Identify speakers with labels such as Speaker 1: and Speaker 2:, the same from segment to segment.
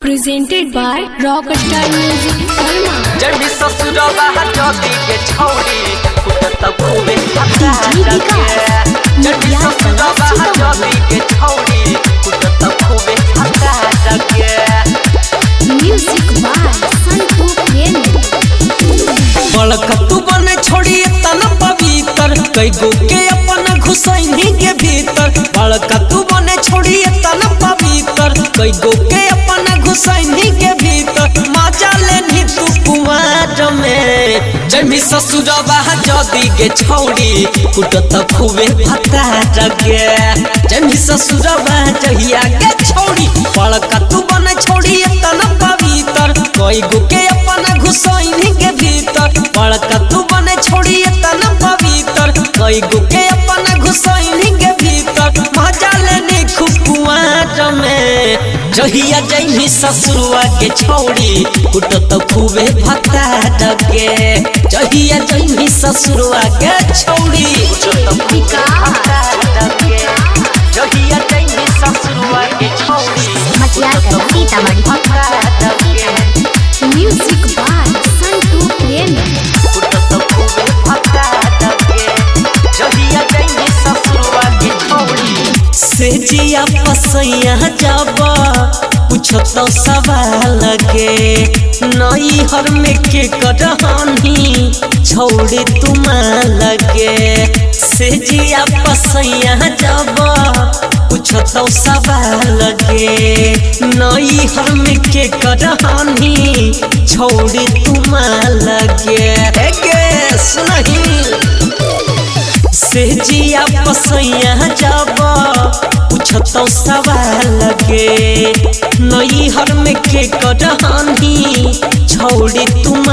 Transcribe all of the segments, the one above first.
Speaker 1: Presented by Rockstar Music Karma.
Speaker 2: जब ससुरवा जदी के छौड़ी कुटत खूबे हटा लगे। जब ससुरवा जदी के छौड़ी कुटत खूबे हटा लगे।
Speaker 1: Music by Santu Premi.
Speaker 2: बड़का तू बने छोड़ी तना पवित्र कई गो के अपन घुसैनी के भीतर। बड़का तू बने छोड़ी तना पवित्र कई गो के अपन घुसैनी के भीतर। मजा लेनी तू कुमार में जमी ससुरवा जदी के छौड़ी कुटत खूबे भता लगे। जमी ससुरवा जहिया के छौड़ी बड़का तू बने छोड़ी तना पवित्र कई गो के अपन घुसैनी के भीतर। बड़का तू बने छोड़ी तना पवित्र कई गो के अपन घुसैनी के भीतर। मजा लेने खूब कुआर में जहिया जैनी ससुरवा के छौड़ी कुटत खूबे भता लगे। जहिया जैनी ससुरवा के छौड़ी कुटत खूबे भता लगे। जहिया जैनी ससुरवा के छौड़ी कुटत खूबे भता लगे।
Speaker 1: Music by Santu Premi.
Speaker 2: कुटत खूबे भता लगे। जहिया जैनी ससुरवा के छौड़ी से जिया पसैया जाबा पूछत सवाल लगे। नई हर में के करहानी छोड़ी तुम लगे। से जिया पसैया जाबा पूछत सवाल लगे। नई हर में के करहानी छोड़ी तुम लगे। गे सुनही से जिया पसैया जाबा पूछत सवाल लगे। नई हर में के करहानी छोड़ी तुम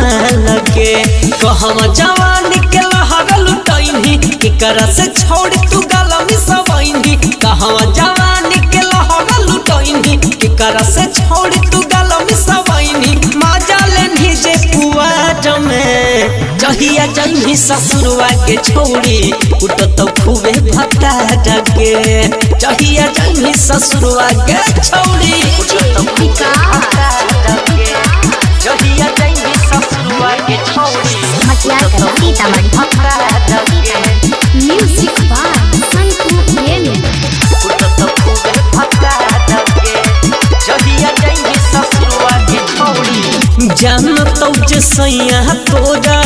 Speaker 2: लगे। कहवा जवानी के लहर लुटैनी केकरा से छोड़ तू गलमी सवैनी। कहवा जवानी के लहर लुटैनी केकरा से छोड़ तू गलमी सवैनी। मजा लेनी जे पुआर में जहिया जैनी ससुरवा के छौड़ी कुटत खूबे भता लगे। जहिया जैनी ससुरवा के छौड़ी कुटत खूबे भता लगे। जहिया जैनी ससुरवा के छौड़ी कुटत खूबे भता लगे।
Speaker 1: Music by Santu Premi.
Speaker 2: कुटत खूबे भता लगे। जहिया जैनी ससुरवा के छौड़ी जानतौ जे सैया तोरा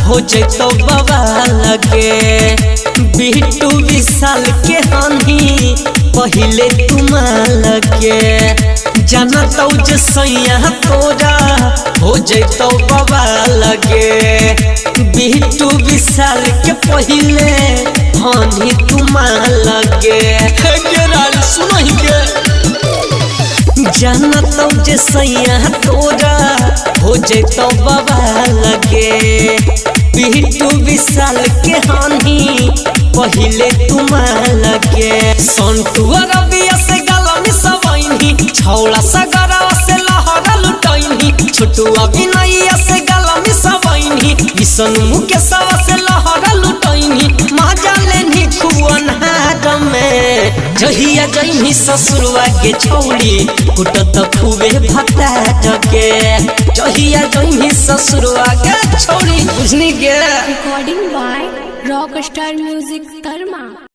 Speaker 2: हो जैतौ बाबा लगे। बिट्टू विशाल के हानि पहिले तुम लगे। जानतौ जे सैया तोरा हो जैतौ बाबा लगे। बिट्टू विशाल के पहिले हानि तुम लगे। सुनहि के जानतौ जे सैया तोरा हो जैतौ बाबा लगे। बिट्टू विशाल के हानि पहिले तुम लगे। संतु रबिया से गलमी सवैनी छौड़ा सगरवा से लहर लुटैनी। छोटू अभिनैया से गलमी सवैनी विष्णु मुकेशवा से लहर लुटैनी। मजा लेनी खूब अन्हार में जहिया जैनी ससुरवा के छौड़ी कुटत खूबे भता लगे। जहिया जैनी ससुरवा के छौड़ी बुझनी के
Speaker 1: Recording by Rockstar Music Karma.